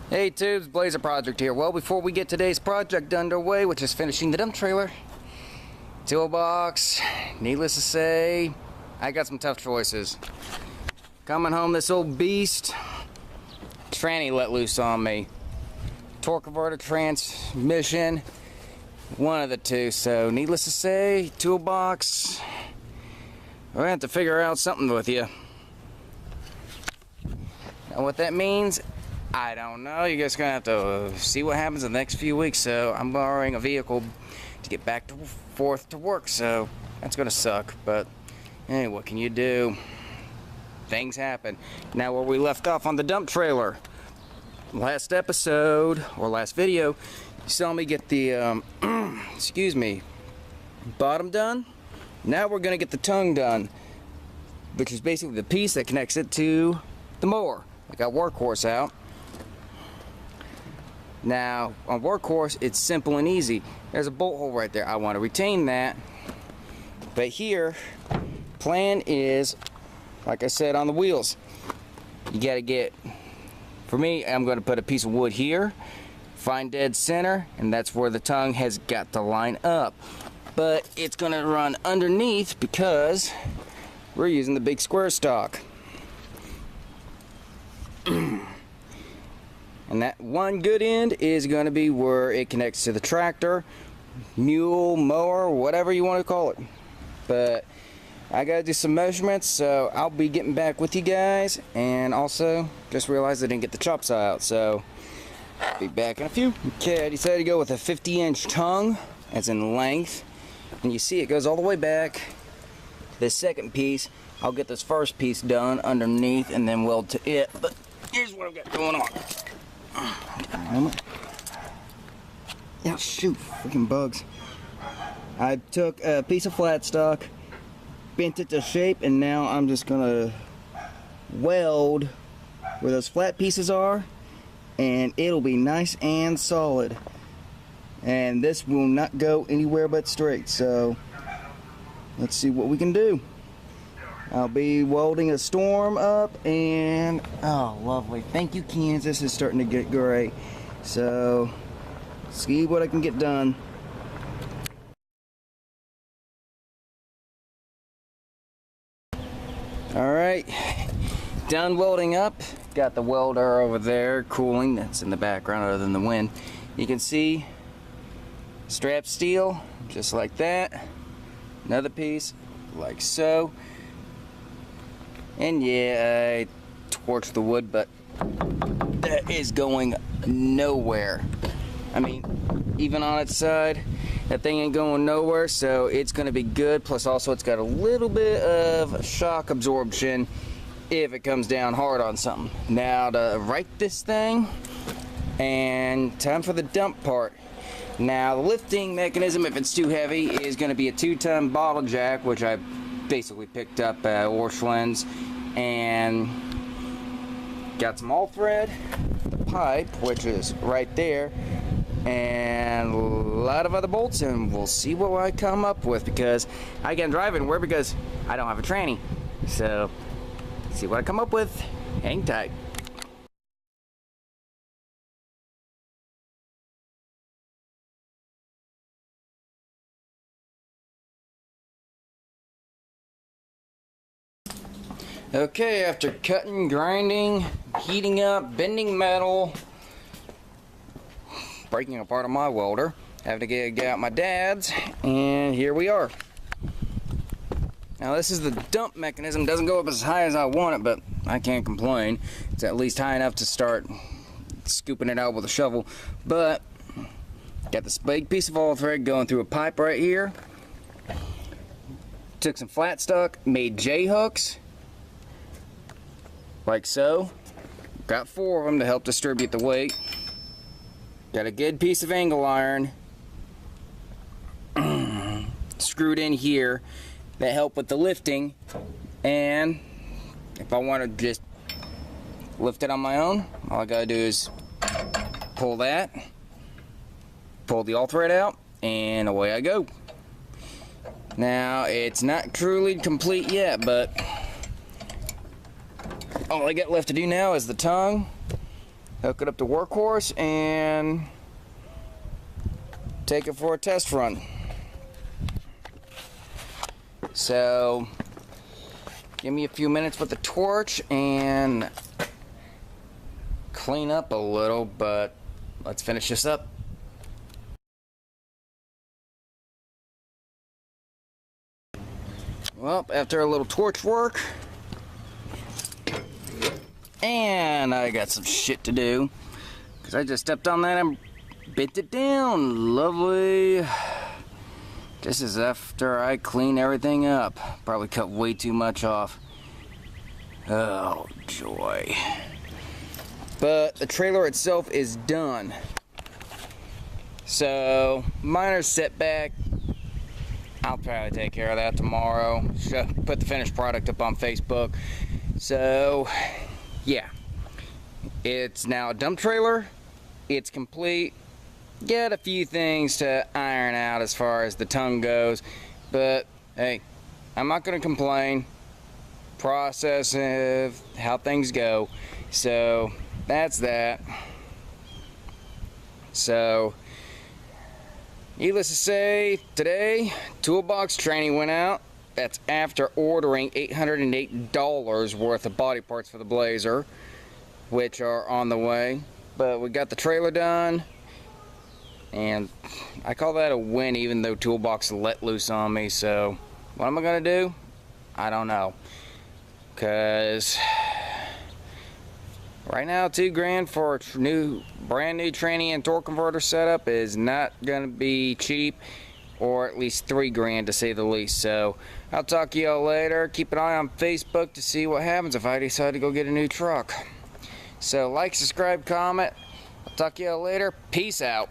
Hey Tubes, Blazer Project here. Well, before we get today's project underway, which is finishing the dump trailer, Toolbox, needless to say, I got some tough choices. Coming home, this old beast, tranny let loose on me. Torque converter, transmission, one of the two. So, needless to say, Toolbox, we're gonna have to figure out something with you. Now, what that means, I don't know. You guys are gonna have to see what happens in the next few weeks. So I'm borrowing a vehicle to get back and forth to work, so that's gonna suck. But hey, what can you do? Things happen. Now, where we left off on the dump trailer, last episode or last video, you saw me get the excuse me, bottom done. Now we're gonna get the tongue done, which is basically the piece that connects it to the mower. I got Workhorse out. Now, on Workhorse, it's simple and easy. There's a bolt hole right there. I want to retain that. But here, plan is, like I said, on the wheels. You got to get, for me, I'm going to put a piece of wood here, find dead center, and that's where the tongue has got to line up. But it's going to run underneath because we're using the big square stock. And that one good end is going to be where it connects to the tractor, mule, mower, whatever you want to call it. But I got to do some measurements, so I'll be getting back with you guys. And also, just realized I didn't get the chop saw out, so I'll be back in a few. Okay, I decided to go with a 50-inch tongue, as in length. And you see it goes all the way back. This second piece, I'll get this first piece done underneath and then weld to it. But here's what I've got going on. Yeah, shoot, freaking bugs. I took a piece of flat stock, bent it to shape, and now I'm just gonna weld where those flat pieces are, and it'll be nice and solid. And this will not go anywhere but straight, so let's see what we can do. I'll be welding a storm up, and oh, lovely. Thank you, Kansas. Is starting to get great. So, see what I can get done. Alright, done welding up. Got the welder over there cooling. That's in the background other than the wind. You can see strap steel, just like that. Another piece, like so. And yeah, I torched the wood, but that is going nowhere. I mean, even on its side, that thing ain't going nowhere, so it's going to be good. Plus, also, it's got a little bit of shock absorption if it comes down hard on something. Now, to right this thing, and time for the dump part. Now, the lifting mechanism, if it's too heavy, is going to be a 2-ton bottle jack, which I basically picked up at Orscheln's, and got some all thread, the pipe, which is right there, and a lot of other bolts, and we'll see what I come up with, because I can't drive anywhere because I don't have a tranny. So, see what I come up with. Hang tight. Okay, after cutting, grinding, heating up, bending metal, breaking apart on my welder, having to get out my dad's, and here we are. Now this is the dump mechanism. Doesn't go up as high as I want it, but I can't complain. It's at least high enough to start scooping it out with a shovel. But got this big piece of all thread going through a pipe right here. Took some flat stock, made J-hooks, like so. Got 4 of them to help distribute the weight. Got a good piece of angle iron screwed in here that help with the lifting. And if I want to just lift it on my own, all I gotta do is pull that, pull the all thread out, and away I go. Now, it's not truly complete yet, but all I got left to do now is the tongue hook it up to workhorse, and take it for a test run. So give me a few minutes with the torch and clean up a little, but let's finish this up. Well, after a little torch work, and I got some shit to do, because I just stepped on that and bent it down. Lovely. This is after I clean everything up. Probably cut way too much off. Oh, joy. But the trailer itself is done. So, minor setback. I'll probably take care of that tomorrow. Put the finished product up on Facebook. So, yeah. It's now a dump trailer. It's complete. Got a few things to iron out as far as the tongue goes. But, hey, I'm not going to complain. Process of how things go. So, that's that. So, needless to say, today, Toolbox training went out. That's after ordering $808 worth of body parts for the Blazer, which are on the way. But we got the trailer done, and I call that a win, even though Toolbox let loose on me. So, what am I going to do? I don't know. Because right now, $2,000 for a brand new tranny and torque converter setup is not going to be cheap, or at least $3,000 to say the least. So I'll talk to y'all later. Keep an eye on Facebook to see what happens if I decide to go get a new truck. So like, subscribe, comment. I'll talk to y'all later. Peace out.